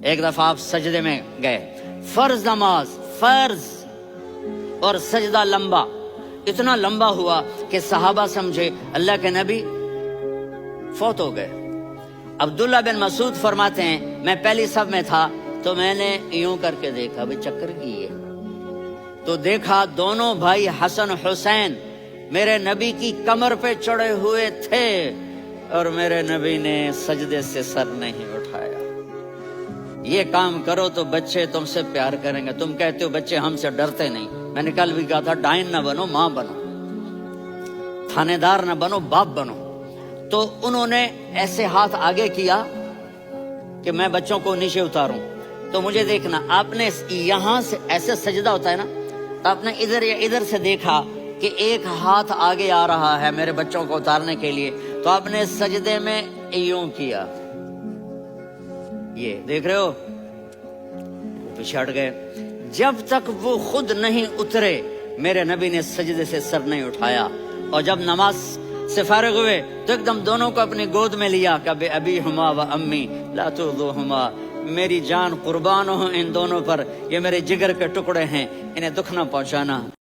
ایک دفعہ آپ سجدے میں گئے، فرض نماز، فرض، اور سجدہ لمبا، اتنا لمبا ہوا کہ صحابہ سمجھے اللہ کے نبی فوت ہو گئے۔ عبداللہ بن مسعود فرماتے ہیں میں پہلی صف میں تھا تو میں نے یوں کر کے دیکھا، بھئی چکر کی ہے، تو دیکھا دونوں بھائی حسن حسین میرے نبی کی کمر پہ چڑھے ہوئے تھے اور میرے نبی نے سجدے سے سر نہیں اٹھایا۔ یہ کام کرو تو بچے تم سے پیار کریں گے، تم کہتے ہو بچے ہم سے ڈرتے نہیں، میں نے کل بھی کہا تھا ڈائن نہ بنو، ماں بنو، تھانے دار نہ بنو، باپ بنو۔ تو انہوں نے ایسے ہاتھ آگے کیا کہ میں بچوں کو نیچے اتاروں، تو مجھے دیکھنا، آپ نے یہاں سے ایسے سجدہ ہوتا ہے نا، تو آپ نے ادھر یا ادھر سے دیکھا کہ ایک ہاتھ آگے آ رہا ہے میرے بچوں کو اتارنے کے لیے، تو آپ نے سجدے میں یوں کیا، یہ دیکھ رہے ہو، پیچھے ہٹ گئے۔ جب تک وہ خود نہیں اترے میرے نبی نے سجدے سے سر نہیں اٹھایا، اور جب نماز سے فارغ ہوئے تو ایک دم دونوں کو اپنی گود میں لیا کہ ابی ہما و امی لا تؤذوہما، میری جان قربان ہو ان دونوں پر، یہ میرے جگر کے ٹکڑے ہیں، انہیں دکھ نہ پہنچانا۔